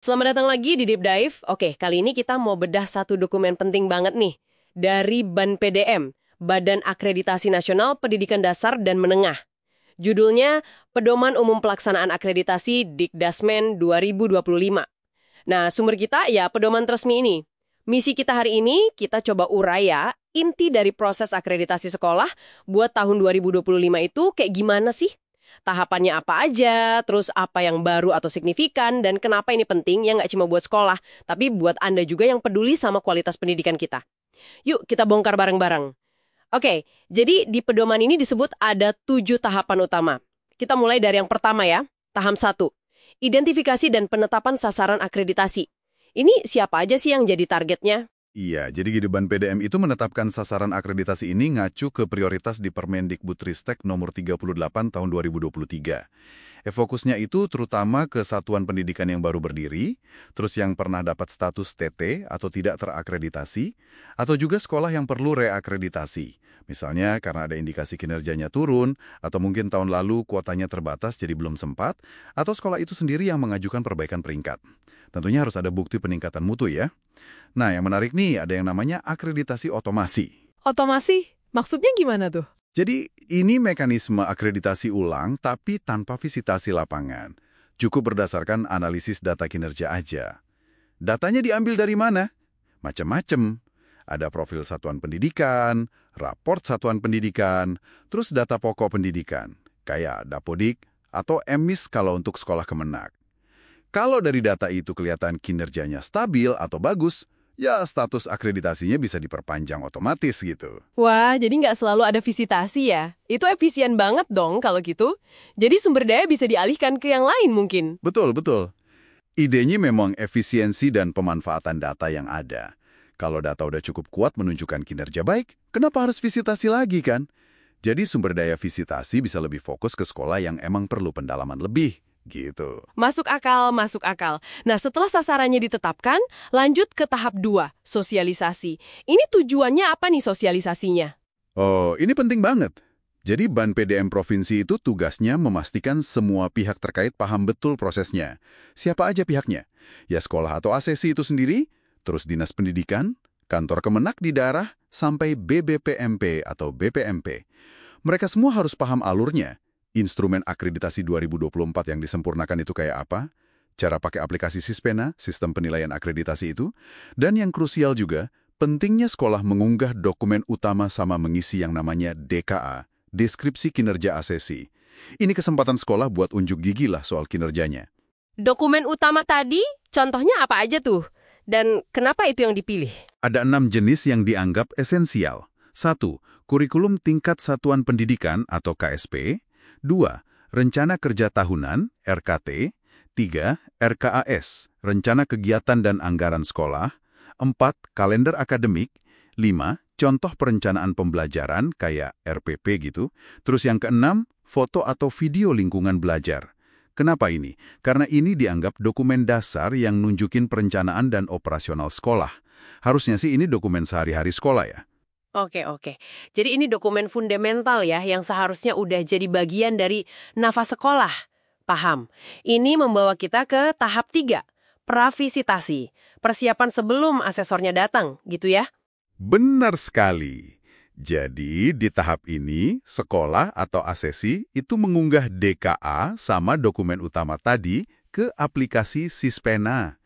Selamat datang lagi di Deep Dive. Oke, kali ini kita mau bedah satu dokumen penting banget nih. Dari BAN-PDM, Badan Akreditasi Nasional Pendidikan Dasar dan Menengah. Judulnya, Pedoman Umum Pelaksanaan Akreditasi Dikdasmen 2025. Nah, sumber kita ya pedoman resmi ini. Misi kita hari ini, kita coba urai ya, inti dari proses akreditasi sekolah buat tahun 2025 itu kayak gimana sih? Tahapannya apa aja, terus apa yang baru atau signifikan, dan kenapa ini penting ya nggak cuma buat sekolah, tapi buat Anda juga yang peduli sama kualitas pendidikan kita. Yuk kita bongkar bareng-bareng. Oke, jadi di pedoman ini disebut ada 7 tahapan utama. Kita mulai dari yang pertama ya, tahap 1. Identifikasi dan penetapan sasaran akreditasi. Ini siapa aja sih yang jadi targetnya? Iya, jadi Gideban PDM itu menetapkan sasaran akreditasi ini ngacu ke prioritas di Permendikbudristek nomor 38 tahun 2023. Fokusnya itu terutama ke satuan pendidikan yang baru berdiri, terus yang pernah dapat status TT atau tidak terakreditasi, atau juga sekolah yang perlu reakreditasi. Misalnya karena ada indikasi kinerjanya turun, atau mungkin tahun lalu kuotanya terbatas jadi belum sempat, atau sekolah itu sendiri yang mengajukan perbaikan peringkat. Tentunya harus ada bukti peningkatan mutu ya. Nah, yang menarik nih ada yang namanya akreditasi otomasi. Otomasi? Maksudnya gimana tuh? Jadi, ini mekanisme akreditasi ulang tapi tanpa visitasi lapangan. Cukup berdasarkan analisis data kinerja aja. Datanya diambil dari mana? Macem-macem. Ada profil satuan pendidikan, raport satuan pendidikan, terus data pokok pendidikan, kayak Dapodik atau MIS kalau untuk sekolah kemenak. Kalau dari data itu kelihatan kinerjanya stabil atau bagus, ya status akreditasinya bisa diperpanjang otomatis gitu. Wah, jadi nggak selalu ada visitasi ya? Itu efisien banget dong kalau gitu. Jadi sumber daya bisa dialihkan ke yang lain mungkin. Betul, betul. Idenya memang efisiensi dan pemanfaatan data yang ada. Kalau data udah cukup kuat menunjukkan kinerja baik, kenapa harus visitasi lagi kan? Jadi sumber daya visitasi bisa lebih fokus ke sekolah yang emang perlu pendalaman lebih. Gitu. Masuk akal, masuk akal. Nah, setelah sasarannya ditetapkan, lanjut ke tahap 2, sosialisasi. Ini tujuannya apa nih sosialisasinya? Oh, ini penting banget. Jadi BAN PDM Provinsi itu tugasnya memastikan semua pihak terkait paham betul prosesnya. Siapa aja pihaknya? Ya sekolah atau ASESI itu sendiri, terus Dinas Pendidikan, kantor Kemenak di daerah, sampai BBPMP atau BPMP. Mereka semua harus paham alurnya. Instrumen akreditasi 2024 yang disempurnakan itu kayak apa? Cara pakai aplikasi Sispena, sistem penilaian akreditasi itu. Dan yang krusial juga, pentingnya sekolah mengunggah dokumen utama sama mengisi yang namanya DKA, Deskripsi Kinerja ASESI. Ini kesempatan sekolah buat unjuk gigi lah soal kinerjanya. Dokumen utama tadi, contohnya apa aja tuh? Dan kenapa itu yang dipilih? Ada 6 jenis yang dianggap esensial. 1. Kurikulum Tingkat Satuan Pendidikan atau KSP. 2. Rencana Kerja Tahunan, RKT. 3. RKAS, Rencana Kegiatan dan Anggaran Sekolah. 4. Kalender Akademik. 5. Contoh Perencanaan Pembelajaran, kayak RPP gitu. Terus yang keenam, foto atau video lingkungan belajar. Kenapa ini? Karena ini dianggap dokumen dasar yang nunjukin perencanaan dan operasional sekolah. Harusnya sih ini dokumen sehari-hari sekolah ya. Oke. Jadi ini dokumen fundamental ya, yang seharusnya udah jadi bagian dari nafas sekolah. Paham. Ini membawa kita ke tahap 3, pravisitasi. Persiapan sebelum asesornya datang, gitu ya? Benar sekali. Jadi di tahap ini, sekolah atau ASESI itu mengunggah DKA sama dokumen utama tadi ke aplikasi Sispena.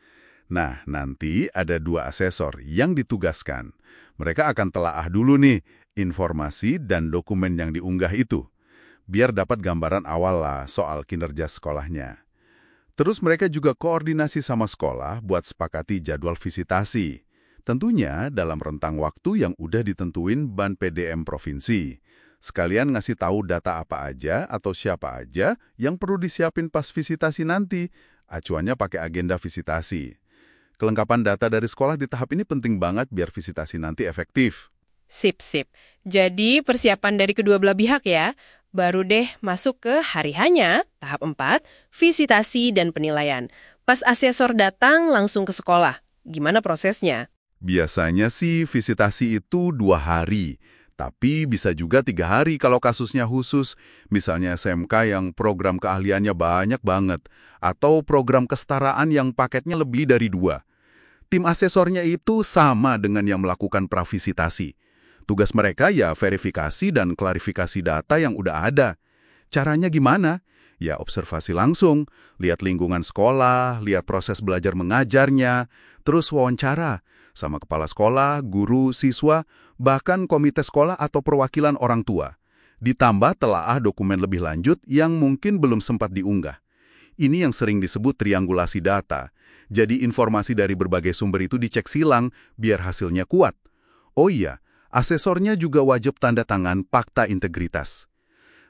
Nah, nanti ada 2 asesor yang ditugaskan. Mereka akan telaah dulu nih informasi dan dokumen yang diunggah itu, biar dapat gambaran awal lah soal kinerja sekolahnya. Terus mereka juga koordinasi sama sekolah buat sepakati jadwal visitasi. Tentunya dalam rentang waktu yang udah ditentuin BAN PDM Provinsi. Sekalian ngasih tahu data apa aja atau siapa aja yang perlu disiapin pas visitasi nanti. Acuannya pakai agenda visitasi. Kelengkapan data dari sekolah di tahap ini penting banget biar visitasi nanti efektif. Sip. Jadi persiapan dari kedua belah pihak ya. Baru deh masuk ke hari hanya, tahap 4, visitasi dan penilaian. Pas asesor datang langsung ke sekolah. Gimana prosesnya? Biasanya sih visitasi itu 2 hari. Tapi bisa juga 3 hari kalau kasusnya khusus, misalnya SMK yang program keahliannya banyak banget, atau program kesetaraan yang paketnya lebih dari 2. Tim asesornya itu sama dengan yang melakukan pravisitasi. Tugas mereka ya verifikasi dan klarifikasi data yang udah ada. Caranya gimana? Ya observasi langsung, lihat lingkungan sekolah, lihat proses belajar mengajarnya, terus wawancara sama kepala sekolah, guru, siswa, bahkan komite sekolah atau perwakilan orang tua. Ditambah telaah dokumen lebih lanjut yang mungkin belum sempat diunggah. Ini yang sering disebut triangulasi data. Jadi informasi dari berbagai sumber itu dicek silang biar hasilnya kuat. Oh iya, asesornya juga wajib tanda tangan fakta integritas.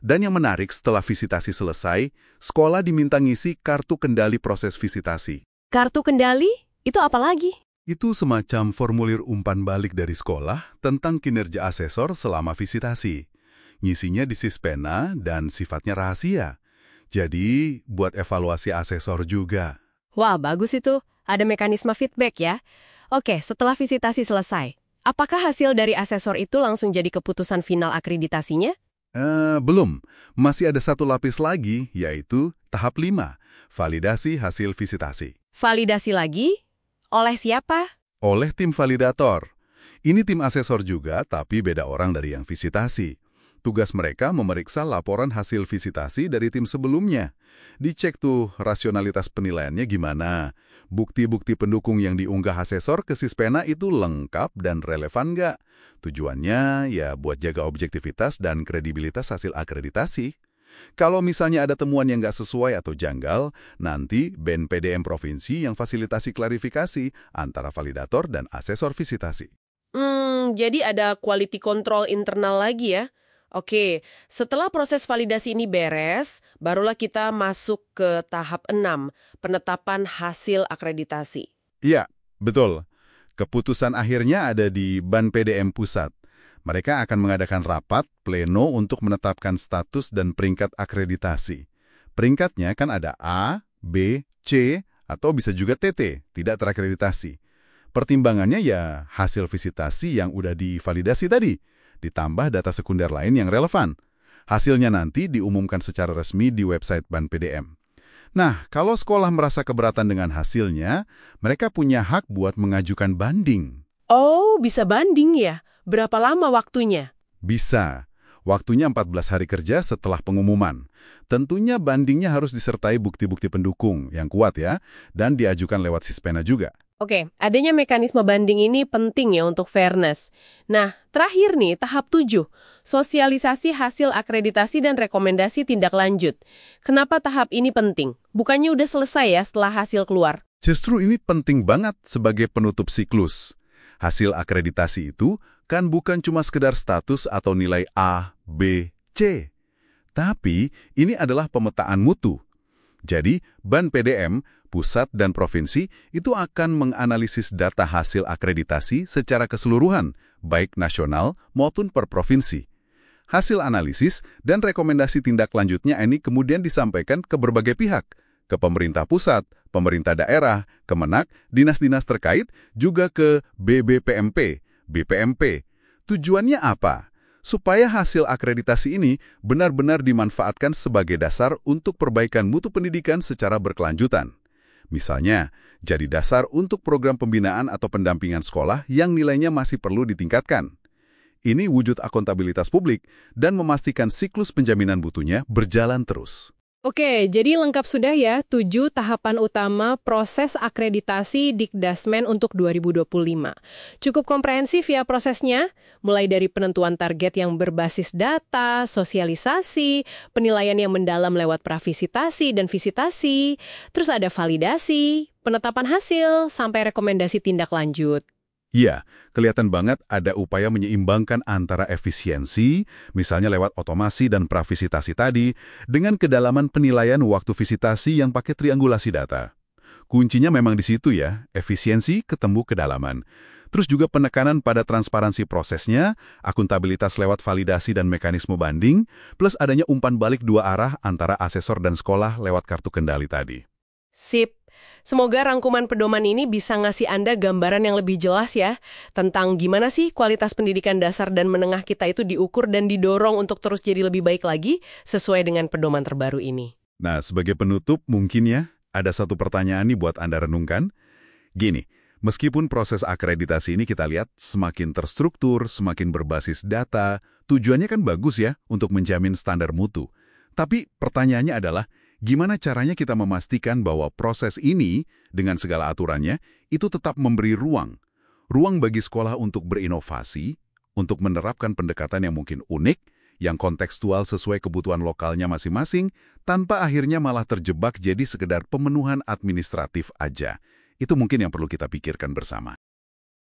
Dan yang menarik, setelah visitasi selesai, sekolah diminta ngisi kartu kendali proses visitasi. Kartu kendali? Itu apa lagi? Itu semacam formulir umpan balik dari sekolah tentang kinerja asesor selama visitasi. Ngisinya di Sispena dan sifatnya rahasia. Jadi, buat evaluasi asesor juga. Wah, bagus itu. Ada mekanisme feedback ya. Oke, setelah visitasi selesai, apakah hasil dari asesor itu langsung jadi keputusan final akreditasinya? Belum. Masih ada satu lapis lagi, yaitu tahap 5, validasi hasil visitasi. Validasi lagi? Oleh siapa? Oleh tim validator. Ini tim asesor juga, tapi beda orang dari yang visitasi. Tugas mereka memeriksa laporan hasil visitasi dari tim sebelumnya. Dicek tuh rasionalitas penilaiannya gimana. Bukti-bukti pendukung yang diunggah asesor ke Sispena itu lengkap dan relevan nggak? Tujuannya ya buat jaga objektivitas dan kredibilitas hasil akreditasi. Kalau misalnya ada temuan yang nggak sesuai atau janggal, nanti BNPDM Provinsi yang fasilitasi klarifikasi antara validator dan asesor visitasi. Jadi ada quality control internal lagi ya? Oke, setelah proses validasi ini beres, barulah kita masuk ke tahap 6, penetapan hasil akreditasi. Iya, betul. Keputusan akhirnya ada di BANPDM Pusat. Mereka akan mengadakan rapat pleno untuk menetapkan status dan peringkat akreditasi. Peringkatnya kan ada A, B, C, atau bisa juga TT, tidak terakreditasi. Pertimbangannya ya hasil visitasi yang udah divalidasi tadi, ditambah data sekunder lain yang relevan. Hasilnya nanti diumumkan secara resmi di website BANPDM. Nah, kalau sekolah merasa keberatan dengan hasilnya, mereka punya hak buat mengajukan banding. Oh, bisa banding ya? Berapa lama waktunya? Bisa. Waktunya 14 hari kerja setelah pengumuman. Tentunya bandingnya harus disertai bukti-bukti pendukung yang kuat ya, dan diajukan lewat Sispena juga. Oke, adanya mekanisme banding ini penting ya untuk fairness. Nah, terakhir nih, tahap 7, sosialisasi hasil akreditasi dan rekomendasi tindak lanjut. Kenapa tahap ini penting? Bukannya udah selesai ya setelah hasil keluar? Justru ini penting banget sebagai penutup siklus. Hasil akreditasi itu kan bukan cuma sekedar status atau nilai A, B, C. Tapi ini adalah pemetaan mutu. Jadi, BANPDM, pusat dan provinsi itu akan menganalisis data hasil akreditasi secara keseluruhan, baik nasional maupun per provinsi. Hasil analisis dan rekomendasi tindak lanjutnya ini kemudian disampaikan ke berbagai pihak, ke pemerintah pusat, pemerintah daerah, Kemenak, dinas-dinas terkait, juga ke BBPMP, BPMP. Tujuannya apa? Supaya hasil akreditasi ini benar-benar dimanfaatkan sebagai dasar untuk perbaikan mutu pendidikan secara berkelanjutan. Misalnya, jadi dasar untuk program pembinaan atau pendampingan sekolah yang nilainya masih perlu ditingkatkan. Ini wujud akuntabilitas publik dan memastikan siklus penjaminan mutunya berjalan terus. Oke, jadi lengkap sudah ya 7 tahapan utama proses akreditasi Dikdasmen untuk 2025. Cukup komprehensif ya prosesnya, mulai dari penentuan target yang berbasis data, sosialisasi, penilaian yang mendalam lewat pravisitasi dan visitasi, terus ada validasi, penetapan hasil, sampai rekomendasi tindak lanjut. Iya, kelihatan banget ada upaya menyeimbangkan antara efisiensi, misalnya lewat otomasi dan pravisitasi tadi, dengan kedalaman penilaian waktu visitasi yang pakai triangulasi data. Kuncinya memang di situ ya, efisiensi ketemu kedalaman. Terus juga penekanan pada transparansi prosesnya, akuntabilitas lewat validasi dan mekanisme banding, plus adanya umpan balik dua arah antara asesor dan sekolah lewat kartu kendali tadi. Sip. Semoga rangkuman pedoman ini bisa ngasih Anda gambaran yang lebih jelas ya, tentang gimana sih kualitas pendidikan dasar dan menengah kita itu diukur dan didorong untuk terus jadi lebih baik lagi, sesuai dengan pedoman terbaru ini. Nah, sebagai penutup mungkin ya, ada satu pertanyaan nih buat Anda renungkan. Gini, meskipun proses akreditasi ini kita lihat semakin terstruktur, semakin berbasis data, tujuannya kan bagus ya untuk menjamin standar mutu. Tapi pertanyaannya adalah, gimana caranya kita memastikan bahwa proses ini, dengan segala aturannya, itu tetap memberi ruang bagi sekolah untuk berinovasi, untuk menerapkan pendekatan yang mungkin unik, yang kontekstual sesuai kebutuhan lokalnya masing-masing, tanpa akhirnya malah terjebak jadi sekedar pemenuhan administratif aja. Itu mungkin yang perlu kita pikirkan bersama.